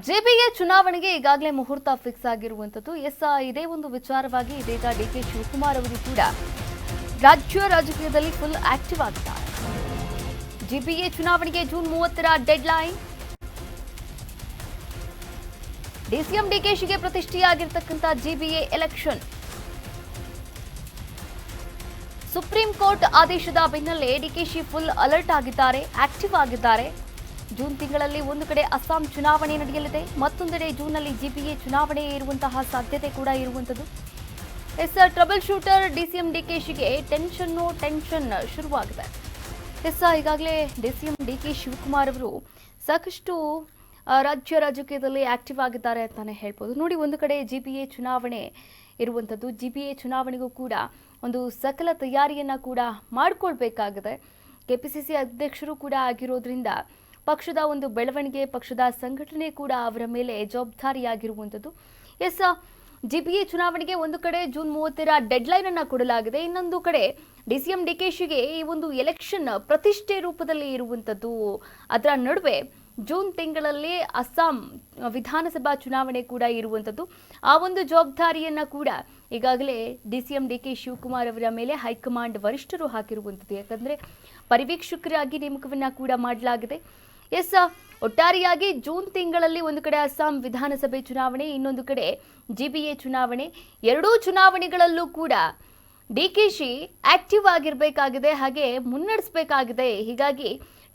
ಜೆಪಿಗೆ ಚುನಾವಣೆಗೆ ಈಗಾಗಲೇ ಮುಹೂರ್ತ ಫಿಕ್ಸ್ ಆಗಿರುವಂತದ್ದು. ಇದೇ ಒಂದು ವಿಚಾರವಾಗಿ ಇದೀಗ ಡಿಕೆ ಶಿವಕುಮಾರ್ ಅವರು ಕೂಡ ರಾಜ್ಯ ರಾಜಕೀಯದಲ್ಲಿ ಫುಲ್ ಆಕ್ಟಿವ್ ಆಗಿದ್ದಾರೆ. ಜೆಪಿಗೆ ಚುನಾವಣೆಗೆ ಜೂನ್ 30ರ ಡೆಡ್ಲೈನ್. ಡಿಸಿಎಂ ಡಿಕೆಶಿಗೆ ಪ್ರತಿಷ್ಠೆಯಾಗಿರ್ತಕ್ಕಂಥ ಜಿಬಿಎ ಎಲೆಕ್ಷನ್. ಸುಪ್ರೀಂ ಕೋರ್ಟ್ ಆದೇಶದ ಬೆನ್ನಲ್ಲೇ ಡಿಕೆಶಿ ಫುಲ್ ಅಲರ್ಟ್ ಆಗಿದ್ದಾರೆ, ಆಕ್ಟಿವ್ ಆಗಿದ್ದಾರೆ. ಜೂನ್ ತಿಂಗಳಲ್ಲಿ ಒಂದು ಕಡೆ ಅಸ್ಸಾಂ ಚುನಾವಣೆ ನಡೆಯಲಿದೆ, ಮತ್ತೊಂದೆಡೆ ಜೂನ್ನಲ್ಲಿ ಜಿಪಿಎ ಚುನಾವಣೆ ಇರುವಂತಹ ಸಾಧ್ಯತೆ ಕೂಡ ಇರುವಂತದ್ದು. ಟ್ರಬಲ್ ಶೂಟರ್ ಡಿಸಿಎಂ ಡಿಕೆಶಿಗೆ ಟೆನ್ಷನ್ ಶುರುವಾಗಿದೆ. ಈಗಾಗಲೇ ಡಿಸಿಎಂ ಡಿಕೆ ಶಿವಕುಮಾರ್ ಅವರು ಸಾಕಷ್ಟು ರಾಜ್ಯ ರಾಜಕೀಯದಲ್ಲಿ ಆಕ್ಟಿವ್ ಆಗಿದ್ದಾರೆ ಅಂತಾನೆ ಹೇಳ್ಬೋದು. ನೋಡಿ, ಒಂದು ಕಡೆ ಜಿಪಿಎ ಚುನಾವಣೆ ಇರುವಂಥದ್ದು. ಜಿಪಿಎ ಚುನಾವಣೆಗೂ ಕೂಡ ಒಂದು ಸಕಲ ತಯಾರಿಯನ್ನ ಕೂಡ ಮಾಡಿಕೊಳ್ಬೇಕಾಗಿದೆ. ಕೆಪಿಸಿಸಿ ಅಧ್ಯಕ್ಷರು ಕೂಡ ಆಗಿರೋದ್ರಿಂದ ಪಕ್ಷದ ಒಂದು ಬೆಳವಣಿಗೆ, ಪಕ್ಷದ ಸಂಘಟನೆ ಕೂಡ ಅವರ ಮೇಲೆ ಜವಾಬ್ದಾರಿಯಾಗಿರುವಂಥದ್ದು. ಜಿಪಿಎ ಚುನಾವಣೆಗೆ ಒಂದು ಕಡೆ ಜೂನ್ 30ರ ಡೆಡ್ಲೈನ್ ಅನ್ನ ಕೊಡಲಾಗಿದೆ, ಇನ್ನೊಂದು ಕಡೆ ಡಿಸಿಎಂ ಡಿಕೆಶಿಗೆ ಈ ಒಂದು ಎಲೆಕ್ಷನ್ ಪ್ರತಿಷ್ಠೆ ರೂಪದಲ್ಲಿ ಇರುವಂಥದ್ದು. ಅದರ ನಡುವೆ ಜೂನ್ ತಿಂಗಳಲ್ಲಿ ಅಸ್ಸಾಂ ವಿಧಾನಸಭಾ ಚುನಾವಣೆ ಕೂಡ ಇರುವಂಥದ್ದು. ಆ ಒಂದು ಜವಾಬ್ದಾರಿಯನ್ನ ಕೂಡ ಈಗಾಗಲೇ ಡಿಸಿಎಂ ಡಿಕೆ ಶಿವಕುಮಾರ್ ಅವರ ಮೇಲೆ ಹೈಕಮಾಂಡ್ ವರಿಷ್ಠರು ಹಾಕಿರುವಂಥದ್ದು. ಯಾಕಂದ್ರೆ ಪರಿವೀಕ್ಷಕರಾಗಿ ನೇಮಕವನ್ನ ಕೂಡ ಮಾಡಲಾಗಿದೆ. ಒಟ್ಟಾರೆಯಾಗಿ ಜೂನ್ ತಿಂಗಳಲ್ಲಿ ಒಂದು ಕಡೆ ಅಸ್ಸಾಂ ವಿಧಾನಸಭೆ ಚುನಾವಣೆ, ಇನ್ನೊಂದು ಕಡೆ ಜಿಬಿಎ ಚುನಾವಣೆ. ಎರಡೂ ಚುನಾವಣೆಗಳಲ್ಲೂ ಕೂಡ ಡಿಕೆಶಿ ಆಕ್ಟಿವ್ ಆಗಿರಬೇಕಾಗಿದೆ, ಹಾಗೆ ಮುನ್ನಡೆಸಬೇಕಾಗಿದೆ. ಹೀಗಾಗಿ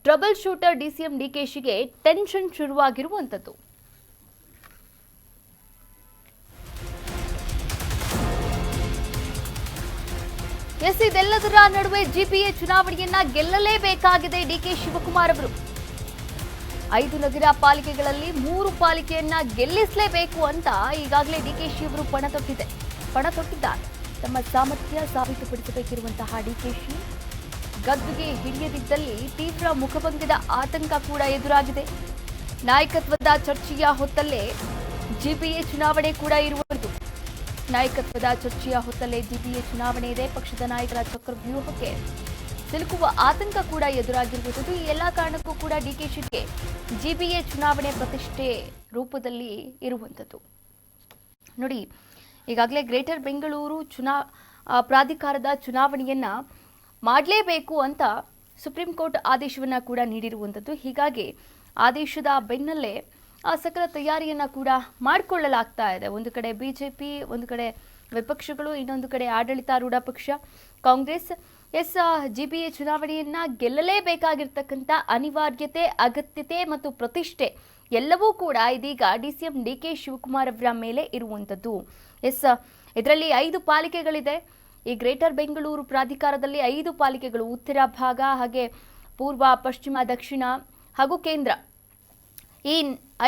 ಟ್ರಬಲ್ ಶೂಟರ್ ಡಿಸಿಎಂ ಡಿಕೆಶಿಗೆ ಟೆನ್ಷನ್ ಶುರುವಾಗಿರುವಂಥದ್ದು. ಇದೆಲ್ಲದರ ನಡುವೆ ಜಿಪಿಎ ಚುನಾವಣೆಯನ್ನ ಗೆಲ್ಲಲೇಬೇಕಾಗಿದೆ ಡಿಕೆ ಶಿವಕುಮಾರ್ ಅವರು. 5 ನಗರ ಪಾಲಿಕೆಗಳಲ್ಲಿ 3 ಪಾಲಿಕೆಯನ್ನ ಗೆಲ್ಲಿಸಲೇಬೇಕು ಅಂತ ಈಗಾಗಲೇ ಡಿಕೆಶಿ ಅವರು ಪಣ ತೊಟ್ಟಿದ್ದಾರೆ. ತಮ್ಮ ಸಾಮರ್ಥ್ಯ ಸಾಬೀತುಪಡಿಸಬೇಕಿರುವಂತಹ ಡಿಕೆಶಿ ಗದ್ದುಗೆ ಹಿಡಿಯದಿದ್ದಲ್ಲಿ ತೀವ್ರ ಮುಖಭಂಗದ ಆತಂಕ ಕೂಡ ಎದುರಾಗಿದೆ. ನಾಯಕತ್ವದ ಚರ್ಚೆಯ ಹೊತ್ತಲ್ಲೇ ಜಿಪಿಎ ಚುನಾವಣೆ ಕೂಡ ಇರುವುದು. ನಾಯಕತ್ವದ ಚರ್ಚೆಯ ಹೊತ್ತಲ್ಲೇ ಜಿಪಿಎ ಚುನಾವಣೆ ಇದೆ. ಪಕ್ಷದ ನಾಯಕರ ಚಕ್ರವ್ಯೂಹಕ್ಕೆ ಸಿಲುಕುವ ಆತಂಕ ಕೂಡ ಎದುರಾಗಿರುವುದು. ಈ ಎಲ್ಲಾ ಕಾರಣಕ್ಕೂ ಕೂಡ ಡಿಕೆಶಿಗೆ ಜಿಪಿಎ ಚುನಾವಣೆ ಪ್ರತಿಷ್ಠೆ ರೂಪದಲ್ಲಿ ಇರುವಂಥದ್ದು. ನೋಡಿ, ಈಗಾಗಲೇ ಗ್ರೇಟರ್ ಬೆಂಗಳೂರು ಪ್ರಾಧಿಕಾರದ ಚುನಾವಣೆಯನ್ನ ಮಾಡಲೇಬೇಕು ಅಂತ ಸುಪ್ರೀಂ ಕೋರ್ಟ್ ಆದೇಶವನ್ನ ಕೂಡ ನೀಡಿರುವಂಥದ್ದು. ಹೀಗಾಗಿ ಆದೇಶದ ಬೆನ್ನಲ್ಲೇ ಸಕಲ ತಯಾರಿಯನ್ನ ಕೂಡ ಮಾಡಿಕೊಳ್ಳಲಾಗ್ತಾ ಇದೆ. ಒಂದು ಕಡೆ ಬಿಜೆಪಿ, ಒಂದು ಕಡೆ ವಿಪಕ್ಷಗಳು, ಇನ್ನೊಂದು ಕಡೆ ಆಡಳಿತಾರೂಢ ಪಕ್ಷ ಕಾಂಗ್ರೆಸ್. ಜಿಪಿಎ ಚುನಾವಣೆಯನ್ನ ಗೆಲ್ಲಲೇಬೇಕಾಗಿರ್ತಕ್ಕಂಥ ಅನಿವಾರ್ಯತೆ, ಅಗತ್ಯತೆ ಮತ್ತು ಪ್ರತಿಷ್ಠೆ ಎಲ್ಲವೂ ಕೂಡ ಇದೀಗ ಡಿಸಿಎಂ ಡಿಕೆ ಶಿವಕುಮಾರ್ ಅವರ ಮೇಲೆ ಇರುವಂಥದ್ದು. ಇದರಲ್ಲಿ 5 ಪಾಲಿಕೆಗಳಿದೆ. ಈ ಗ್ರೇಟರ್ ಬೆಂಗಳೂರು ಪ್ರಾಧಿಕಾರದಲ್ಲಿ 5 ಪಾಲಿಕೆಗಳು, ಉತ್ತರ ಭಾಗ, ಹಾಗೆ ಪೂರ್ವ, ಪಶ್ಚಿಮ, ದಕ್ಷಿಣ ಹಾಗೂ ಕೇಂದ್ರ. ಈ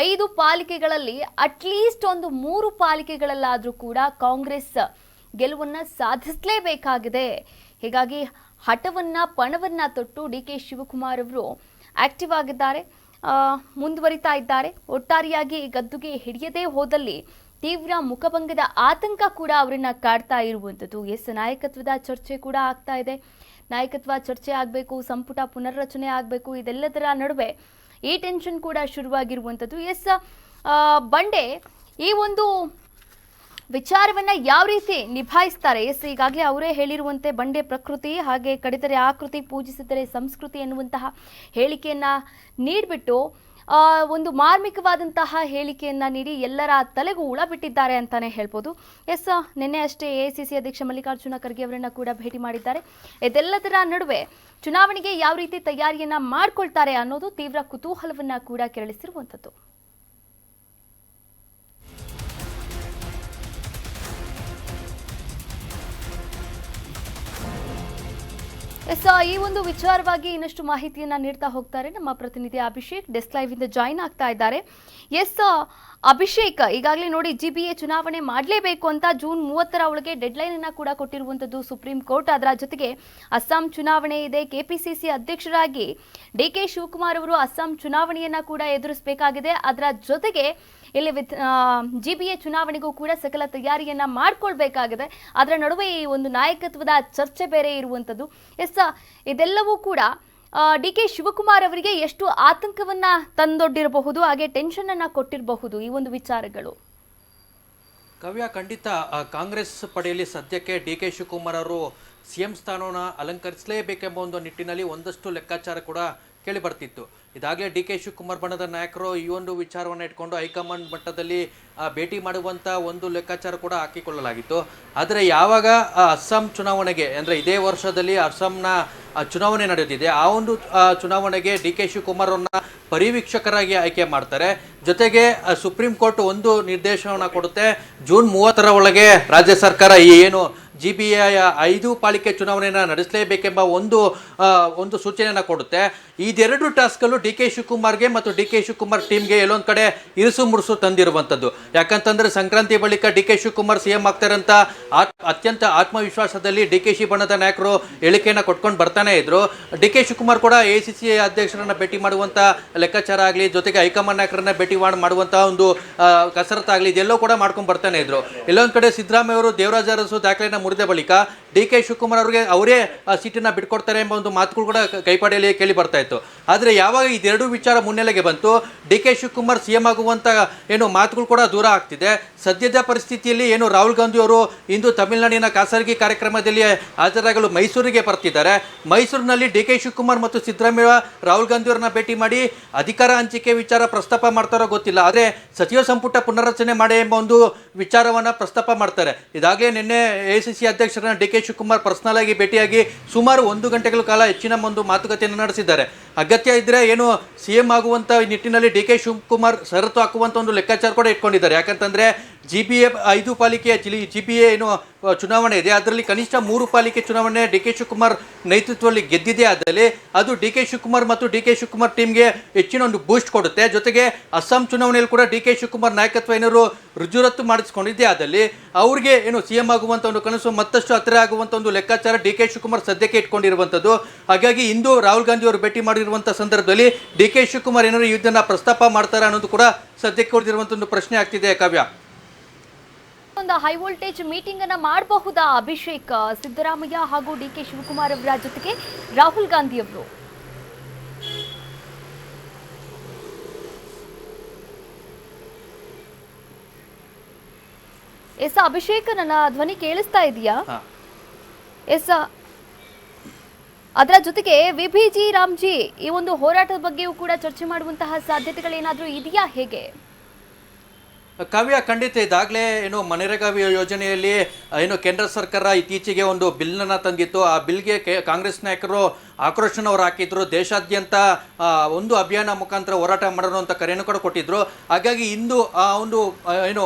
5 ಪಾಲಿಕೆಗಳಲ್ಲಿ ಅಟ್ಲೀಸ್ಟ್ ಒಂದು 3 ಪಾಲಿಕೆಗಳಲ್ಲಾದರೂ ಕೂಡ ಕಾಂಗ್ರೆಸ್ ಗೆಲುವನ್ನ ಸಾಧಿಸಲೇಬೇಕಾಗಿದೆ. ಹೀಗಾಗಿ ಹಠವನ್ನ, ಪಣವನ್ನ ತೊಟ್ಟು ಡಿಕೆ ಶಿವಕುಮಾರ್ ಅವರು ಆಕ್ಟಿವ್ ಆಗಿದ್ದಾರೆ, ಮುಂದುವರಿತಾ ಇದ್ದಾರೆ. ಒಟ್ಟಾರೆಯಾಗಿ ಗದ್ದುಗೆ ಹಿಡಿಯದೇ ಹೋದಲ್ಲಿ ತೀವ್ರ ಮುಖಭಂಗದ ಆತಂಕ ಕೂಡ ಅವರನ್ನ ಕಾಡ್ತಾ ಇರುವಂಥದ್ದು. ನಾಯಕತ್ವದ ಚರ್ಚೆ ಕೂಡ ಆಗ್ತಾ ಇದೆ. ನಾಯಕತ್ವ ಚರ್ಚೆ ಆಗಬೇಕು, ಸಂಪುಟ ಪುನರ್ರಚನೆ ಆಗಬೇಕು. ಇದೆಲ್ಲದರ ನಡುವೆ ಈ ಟೆನ್ಷನ್ ಕೂಡ ಶುರುವಾಗಿರುವಂಥದ್ದು. ಬಂಡೆ ಈ ಒಂದು ವಿಚಾರವನ್ನ ಯಾವ ರೀತಿ ನಿಭಾಯಿಸ್ತಾರೆ? ಈಗಾಗಲೇ ಅವರೇ ಹೇಳಿರುವಂತೆ ಬಂಡೆ ಪ್ರಕೃತಿ, ಹಾಗೆ ಕಡಿತರೆ ಆಕೃತಿ, ಪೂಜಿಸಿದರೆ ಸಂಸ್ಕೃತಿ ಎನ್ನುವಂತಹ ಹೇಳಿಕೆಯನ್ನ ನೀಡಿಬಿಟ್ಟು ಒಂದು ಮಾರ್ಮಿಕವಾದಂತಹ ಹೇಳಿಕೆಯನ್ನ ನೀಡಿ ಎಲ್ಲರ ತಲೆಗೂ ಹುಳ ಬಿಟ್ಟಿದ್ದಾರೆ ಅಂತಾನೆ ಹೇಳ್ಬೋದು. ನಿನ್ನೆ ಅಷ್ಟೇ ಎಐಸಿಸಿ ಅಧ್ಯಕ್ಷ ಮಲ್ಲಿಕಾರ್ಜುನ ಖರ್ಗೆ ಅವರನ್ನ ಕೂಡ ಭೇಟಿ ಮಾಡಿದ್ದಾರೆ. ಇದೆಲ್ಲದರ ನಡುವೆ ಚುನಾವಣೆಗೆ ಯಾವ ರೀತಿ ತಯಾರಿಯನ್ನ ಮಾಡ್ಕೊಳ್ತಾರೆ ಅನ್ನೋದು ತೀವ್ರ ಕುತೂಹಲವನ್ನ ಕೂಡ ಕೆರಳಿಸಿರುವಂಥದ್ದು. ಈ ಒಂದು ವಿಚಾರವಾಗಿ ಇನ್ನಷ್ಟು ಮಾಹಿತಿಯನ್ನ ನೀಡ್ತಾ ಹೋಗ್ತಾರೆ ನಮ್ಮ ಪ್ರತಿನಿಧಿ ಅಭಿಷೇಕ್. ಡೆಸ್ಕ್ ಲೈವ್ ಇಂದ ಜಾಯಿನ್ ಆಗ್ತಾ ಇದ್ದಾರೆ. ಅಭಿಷೇಕ್, ಈಗಾಗಲೇ ನೋಡಿ, ಜಿಬಿಎ ಚುನಾವಣೆ ಮಾಡಲೇಬೇಕು ಅಂತ ಜೂನ್ 30ರ ಒಳಗೆ ಡೆಡ್ಲೈನ್ ಅನ್ನ ಕೂಡ ಕೊಟ್ಟಿರುವಂತದ್ದು ಸುಪ್ರೀಂ ಕೋರ್ಟ್. ಅದರ ಜೊತೆಗೆ ಅಸ್ಸಾಂ ಚುನಾವಣೆ ಇದೆ. ಕೆಪಿಸಿಸಿ ಅಧ್ಯಕ್ಷರಾಗಿ ಡಿಕೆ ಶಿವಕುಮಾರ್ ಅವರು ಅಸ್ಸಾಂ ಚುನಾವಣೆಯನ್ನ ಕೂಡ ಎದುರಿಸಬೇಕಾಗಿದೆ. ಅದರ ಜೊತೆಗೆ ಇಲ್ಲಿ ಜಿಬಿಎ ಚುನಾವಣೆಗೂ ಕೂಡ ಸಕಲ ತಯಾರಿಯನ್ನ ಮಾಡಿಕೊಳ್ಬೇಕಾಗಿದೆ. ಅದರ ನಡುವೆ ಈ ಒಂದು ನಾಯಕತ್ವದ ಚರ್ಚೆ ಬೇರೆ ಇರುವಂತದ್ದು. ಇದೆಲ್ಲವೂ ಕೂಡ ಡಿ ಕೆ ಶಿವಕುಮಾರ್ ಅವರಿಗೆ ಎಷ್ಟು ಆತಂಕವನ್ನ ತಂದೊಡ್ಡಿರಬಹುದು, ಹಾಗೆ ಟೆನ್ಷನ್ ಅನ್ನ ಕೊಟ್ಟಿರಬಹುದು ಈ ಒಂದು ವಿಚಾರಗಳು? ಕವ್ಯ, ಖಂಡಿತ ಕಾಂಗ್ರೆಸ್ ಪಡೆಯಲ್ಲಿ ಸದ್ಯಕ್ಕೆ ಡಿ ಕೆ ಶಿವಕುಮಾರ್ ಅವರು ಸಿಎಂ ಸ್ಥಾನವನ್ನು ಅಲಂಕರಿಸಲೇಬೇಕೆಂಬ ಒಂದು ನಿಟ್ಟಿನಲ್ಲಿ ಒಂದಷ್ಟು ಲೆಕ್ಕಾಚಾರ ಕೂಡ ಕೇಳಿ ಬರ್ತಿತ್ತು. ಇದಾಗಲೇ ಡಿ ಕೆ ಶಿವಕುಮಾರ್ ಬಣದ ನಾಯಕರು ಈ ಒಂದು ವಿಚಾರವನ್ನು ಇಟ್ಕೊಂಡು ಹೈಕಮಾಂಡ್ ಮಟ್ಟದಲ್ಲಿ ಭೇಟಿ ಮಾಡುವಂಥ ಒಂದು ಲೆಕ್ಕಾಚಾರ ಕೂಡ ಹಾಕಿಕೊಳ್ಳಲಾಗಿತ್ತು. ಆದರೆ ಯಾವಾಗ ಅಸ್ಸಾಂ ಚುನಾವಣೆಗೆ, ಅಂದರೆ ಇದೇ ವರ್ಷದಲ್ಲಿ ಅಸ್ಸಾಂನ ಚುನಾವಣೆ ನಡೆಯುತ್ತಿದೆ, ಆ ಒಂದು ಚುನಾವಣೆಗೆ ಡಿ ಕೆ ಶಿವಕುಮಾರ್ ಅವ್ರನ್ನ ಪರಿವೀಕ್ಷಕರಾಗಿ ಆಯ್ಕೆ ಮಾಡ್ತಾರೆ. ಜೊತೆಗೆ ಸುಪ್ರೀಂ ಕೋರ್ಟ್ ಒಂದು ನಿರ್ದೇಶನವನ್ನು ಕೊಡುತ್ತೆ, ಜೂನ್ 30ರ ಒಳಗೆ ರಾಜ್ಯ ಸರ್ಕಾರ ಈ ಏನು GBA 5 ಪಾಲಿಕೆ ಚುನಾವಣೆಯನ್ನು ನಡೆಸಲೇಬೇಕೆಂಬ ಒಂದು ಸೂಚನೆಯನ್ನು ಕೊಡುತ್ತೆ. ಇದೆರಡು ಟಾಸ್ಕಲ್ಲೂ ಡಿ ಕೆ ಶಿವಕುಮಾರ್ಗೆ ಮತ್ತು ಡಿ ಕೆ ಶಿವಕುಮಾರ್ ಟೀಮ್ಗೆ ಎಲ್ಲೊಂದು ಕಡೆ ಇರಿಸು ಮುರುಸು ತಂದಿರುವಂಥದ್ದು. ಯಾಕಂತಂದ್ರೆ ಸಂಕ್ರಾಂತಿ ಬಳಿಕ ಡಿ ಕೆ ಶಿವಕುಮಾರ್ CM ಆಗ್ತಾರಂತ ಅತ್ಯಂತ ಆತ್ಮವಿಶ್ವಾಸದಲ್ಲಿ ಡಿ ಕೆ ಶಿ ಬಣದ ನಾಯಕರು ಹೇಳಿಕೆಯನ್ನು ಕೊಟ್ಕೊಂಡು ಬರ್ತಾನೆ ಇದ್ರು. ಡಿ ಕೆ ಶಿವಕುಮಾರ್ ಕೂಡ ACC ಅಧ್ಯಕ್ಷರನ್ನ ಭೇಟಿ ಮಾಡುವಂಥ ಲೆಕ್ಕಾಚಾರ ಆಗಲಿ, ಜೊತೆಗೆ ಹೈಕಮಾಂಡ್ ನಾಯಕರನ್ನ ಭೇಟಿ ಮಾಡುವಂಥ ಒಂದು ಕಸರತ್ತಾಗಲಿ, ಇದೆಲ್ಲೋ ಕೂಡ ಮಾಡ್ಕೊಂಡು ಬರ್ತಾನೆ ಇದ್ರು. ಎಲ್ಲೊಂದು ಕಡೆ ಸಿದ್ದರಾಮಯ್ಯ ಅವರು ದೇವರಾಜ ಅರಸು ದಾಖಲೆಯನ್ನು ಮುರಿದ ಬಳಿಕ ಡಿ ಕೆ ಶಿವಕುಮಾರ್ ಅವರಿಗೆ ಅವರೇ ಸೀಟನ್ನು ಬಿಟ್ಕೊಡ್ತಾರೆ ಎಂಬ ಒಂದು ಮಾತುಗಳು ಕೂಡ ಕೈಪಾಡಿಯಲ್ಲಿ ಕೇಳಿ ಬರ್ತಾ ಇತ್ತು. ಆದರೆ ಯಾವಾಗ ಇದೆರಡು ವಿಚಾರ ಮುನ್ನೆಲೆಗೆ ಬಂತು, ಡಿ ಕೆ ಶಿವಕುಮಾರ್ CM ಆಗುವಂಥ ಏನು ಮಾತುಗಳು ಕೂಡ ದೂರ ಆಗ್ತಿದೆ. ಸದ್ಯದ ಪರಿಸ್ಥಿತಿಯಲ್ಲಿ ಏನು ರಾಹುಲ್ ಗಾಂಧಿ ಅವರು ಇಂದು ತಮಿಳುನಾಡಿನ ಖಾಸಗಿ ಕಾರ್ಯಕ್ರಮದಲ್ಲಿ ಹಾಜರಾಗಲು ಮೈಸೂರಿಗೆ ಬರ್ತಿದ್ದಾರೆ. ಮೈಸೂರಿನಲ್ಲಿ ಡಿ ಕೆ ಶಿವಕುಮಾರ್ ಮತ್ತು ಸಿದ್ದರಾಮಯ್ಯ ರಾಹುಲ್ ಗಾಂಧಿ ಅವರನ್ನ ಭೇಟಿ ಮಾಡಿ ಅಧಿಕಾರ ಹಂಚಿಕೆ ವಿಚಾರ ಪ್ರಸ್ತಾಪ ಮಾಡ್ತಾರೋ ಗೊತ್ತಿಲ್ಲ, ಆದರೆ ಸಚಿವ ಸಂಪುಟ ಪುನರ್ರಚನೆ ಮಾಡಿ ಎಂಬ ಒಂದು ವಿಚಾರವನ್ನು ಪ್ರಸ್ತಾಪ ಮಾಡ್ತಾರೆ. ಇದಾಗಲೇ ನಿನ್ನೆ ACC ಅಧ್ಯಕ್ಷರನ್ನ ಡಿ ಕೆ ಶಿವಕುಮಾರ್ ಪರ್ಸನಲ್ ಆಗಿ ಭೇಟಿಯಾಗಿ ಸುಮಾರು 1 ಗಂಟೆಗಳ ಕಾಲ ಹೆಚ್ಚಿನ ಒಂದು ಮಾತುಕತೆಯನ್ನು ನಡೆಸಿದ್ದಾರೆ. ಅಗತ್ಯ ಇದ್ದರೆ ಏನು CM ಆಗುವಂಥ ನಿಟ್ಟಿನಲ್ಲಿ ಡಿ ಕೆ ಶಿವಕುಮಾರ್ ಷರತ್ತು ಹಾಕುವಂಥ ಒಂದು ಲೆಕ್ಕಾಚಾರ ಕೂಡ ಇಟ್ಕೊಂಡಿದ್ದಾರೆ. ಯಾಕಂತಂದರೆ GBA 5 ಪಾಲಿಕೆಯ GBA ಏನು ಚುನಾವಣೆ ಇದೆ, ಅದರಲ್ಲಿ ಕನಿಷ್ಠ 3 ಪಾಲಿಕೆ ಚುನಾವಣೆ ಡಿ ಕೆ ಶಿವಕುಮಾರ್ ನೇತೃತ್ವದಲ್ಲಿ ಗೆದ್ದಿದೆ. ಆದಲ್ಲಿ ಅದು ಡಿ ಕೆ ಶಿವಕುಮಾರ್ ಮತ್ತು ಡಿ ಕೆ ಶಿವಕುಮಾರ್ ಟೀಮ್ಗೆ ಹೆಚ್ಚಿನ ಒಂದು ಬೂಸ್ಟ್ ಕೊಡುತ್ತೆ. ಜೊತೆಗೆ ಅಸ್ಸಾಂ ಚುನಾವಣೆಯಲ್ಲಿ ಕೂಡ ಡಿ ಕೆ ಶಿವಕುಮಾರ್ ನಾಯಕತ್ವ ಏನಾದ್ರು ರುಜುರತ್ತು ಮಾಡಿಸ್ಕೊಂಡಿದ್ದೆ, ಆದಲ್ಲಿ ಅವ್ರಿಗೆ ಏನು CM ಆಗುವಂಥ ಒಂದು ಕನಸು ಮತ್ತಷ್ಟು ಹತ್ತಿರ ಆಗುವಂಥ ಒಂದು ಲೆಕ್ಕಾಚಾರ ಡಿ ಕೆ ಶಿವಕುಮಾರ್ ಸದ್ಯಕ್ಕೆ ಇಟ್ಕೊಂಡಿರುವಂಥದ್ದು. ಹಾಗಾಗಿ ಇಂದು ರಾಹುಲ್ ಗಾಂಧಿ ಅವರು ಭೇಟಿ ಮಾಡಿರುವಂಥ ಸಂದರ್ಭದಲ್ಲಿ ಡಿ ಕೆ ಶಿವಕುಮಾರ್ ಏನಾದ್ರು ಇದನ್ನ ಪ್ರಸ್ತಾಪ ಮಾಡ್ತಾರೆ ಅನ್ನೋದು ಕೂಡ ಸದ್ಯಕ್ಕೆ ಹೊಡೆದಿರುವಂಥ ಒಂದು ಪ್ರಶ್ನೆ ಆಗ್ತಿದೆ. ಕಾವ್ಯ, ಒಂದು ಹೈ ವೋಲ್ಟೇಜ್ ಮೀಟಿಂಗ್ ಅನ್ನ ಮಾಡಬಹುದಾ ಅಭಿಷೇಕ್, ಸಿದ್ದರಾಮಯ್ಯ ಹಾಗೂ ಡಿ ಕೆ ಶಿವಕುಮಾರ್ ಅವರ ಜೊತೆಗೆ ರಾಹುಲ್ ಗಾಂಧಿ ಅವರು? ಎಸ್ ಅಭಿಷೇಕ್, ನನ್ನ ಧ್ವನಿ ಕೇಳಿಸ್ತಾ ಇದೆಯಾ? ಎಸ್, ಅದರ ಜೊತೆಗೆ VBG ರಾಮ್ಜಿ ಈ ಒಂದು ಹೋರಾಟದ ಬಗ್ಗೆಯೂ ಕೂಡ ಚರ್ಚೆ ಮಾಡುವಂತಹ ಸಾಧ್ಯತೆಗಳೇನಾದರೂ ಇದೆಯಾ, ಹೇಗೆ? ಕಾವ್ಯ, ಖಂಡಿತ ಇದಾಗಲೇ ಏನು ಮನರೇಗಾ ಯೋಜನೆಯಲ್ಲಿ ಏನು ಕೇಂದ್ರ ಸರ್ಕಾರ ಇತ್ತೀಚೆಗೆ ಒಂದು ಬಿಲ್ನನ್ನು ತಂದಿತ್ತು. ಆ ಬಿಲ್ಗೆ ಕಾಂಗ್ರೆಸ್ ನಾಯಕರು ಆಕ್ರೋಶನ ಅವರು ಹಾಕಿದ್ರು. ದೇಶಾದ್ಯಂತ ಒಂದು ಅಭಿಯಾನ ಮುಖಾಂತರ ಹೋರಾಟ ಮಾಡೋಣ ಅಂತ ಕರೆಯನ್ನು ಕೂಡ ಕೊಟ್ಟಿದ್ರು. ಹಾಗಾಗಿ ಇಂದು ಆ ಒಂದು ಏನು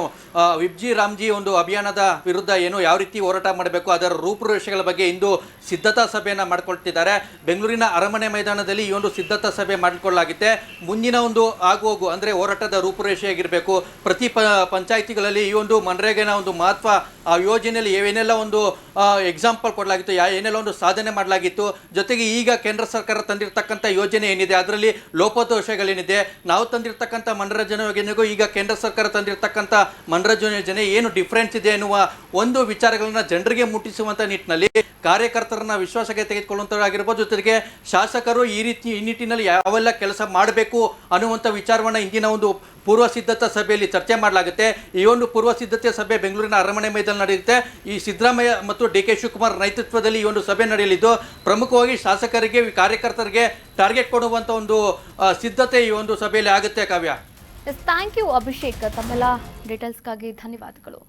VBG ರಾಮ್ಜಿ ಒಂದು ಅಭಿಯಾನದ ವಿರುದ್ಧ ಏನು ಯಾವ ರೀತಿ ಹೋರಾಟ ಮಾಡಬೇಕು ಅದರ ರೂಪುರೇಷೆಗಳ ಬಗ್ಗೆ ಇಂದು ಸಿದ್ಧತಾ ಸಭೆಯನ್ನು ಮಾಡಿಕೊಳ್ತಿದ್ದಾರೆ. ಬೆಂಗಳೂರಿನ ಅರಮನೆ ಮೈದಾನದಲ್ಲಿ ಈ ಒಂದು ಸಿದ್ಧತಾ ಸಭೆ ಮಾಡಿಕೊಳ್ಳಲಾಗಿದೆ. ಮುಂದಿನ ಒಂದು ಆಗುವೋಗು ಅಂದರೆ ಹೋರಾಟದ ರೂಪುರೇಷೆಯಾಗಿರಬೇಕು. ಪ್ರತಿ ಪಂಚಾಯಿತಿಗಳಲ್ಲಿ ಈ ಒಂದು ಮನರೇಗಾನ ಒಂದು ಮಹತ್ವ, ಆ ಯೋಜನೆಯಲ್ಲಿ ಏನೆಲ್ಲ ಒಂದು ಎಕ್ಸಾಂಪಲ್ ಕೊಡಲಾಗಿತ್ತು, ಏನೆಲ್ಲ ಒಂದು ಸಾಧನೆ ಮಾಡಲಾಗಿತ್ತು. ಜೊತೆಗೆ ಈಗ ಕೇಂದ್ರ ಸರ್ಕಾರ ತಂದಿರತಕ್ಕಂಥ ಯೋಜನೆ ಏನಿದೆ ಅದರಲ್ಲಿ ಲೋಪದೋಷಗಳೇನಿದೆ, ನಾವು ತಂದಿರತಕ್ಕಂಥ ಮನರಂಜನೆ ಯೋಜನೆಗೂ ಈಗ ಕೇಂದ್ರ ಸರ್ಕಾರ ತಂದಿರತಕ್ಕಂಥ ಮನರಂಜನೆ ಯೋಜನೆ ಏನು ಡಿಫ್ರೆನ್ಸ್ ಇದೆ ಎನ್ನುವ ಒಂದು ವಿಚಾರಗಳನ್ನ ಜನರಿಗೆ ಮುಟ್ಟಿಸುವಂಥ ನಿಟ್ಟಿನಲ್ಲಿ ಕಾರ್ಯಕರ್ತರನ್ನ ವಿಶ್ವಾಸಕ್ಕೆ ತೆಗೆದುಕೊಳ್ಳುವಂಥದ್ದಾಗಿರ್ಬೋದು. ಜೊತೆಗೆ ಶಾಸಕರು ಈ ನಿಟ್ಟಿನಲ್ಲಿ ಯಾವೆಲ್ಲ ಕೆಲಸ ಮಾಡಬೇಕು ಅನ್ನುವಂಥ ವಿಚಾರವನ್ನು ಇಂದಿನ ಒಂದು ಪೂರ್ವ ಸಿದ್ಧತಾ ಸಭೆಯಲ್ಲಿ ಚರ್ಚೆ ಮಾಡಲಾಗುತ್ತೆ. ಈ ಒಂದು ಪೂರ್ವ ಸಿದ್ಧತೆ ಸಭೆ ಬೆಂಗಳೂರಿನ ಅರಮನೆ ಮೈದಾನ ನಡೆಯುತ್ತೆ. ಈ ಸಿದ್ದರಾಮಯ್ಯ ಮತ್ತು ಡಿ ಕೆ ಶಿವಕುಮಾರ್ ನೇತೃತ್ವದಲ್ಲಿ ಈ ಒಂದು ಸಭೆ ನಡೆಯಲಿದ್ದು, ಪ್ರಮುಖವಾಗಿ ಶಾಸಕರಿಗೆ ಕಾರ್ಯಕರ್ತರಿಗೆ ಟಾರ್ಗೆಟ್ ಕೊಡುವಂಥ ಒಂದು ಸಿದ್ಧತೆ ಈ ಒಂದು ಸಭೆಯಲ್ಲಿ ಆಗುತ್ತೆ. ಕಾವ್ಯ, ಥ್ಯಾಂಕ್ ಯು ಅಭಿಷೇಕ್, ತಮ್ಮೆಲ್ಲ ಡೀಟೇಲ್ಸ್ಗಾಗಿ ಧನ್ಯವಾದಗಳು.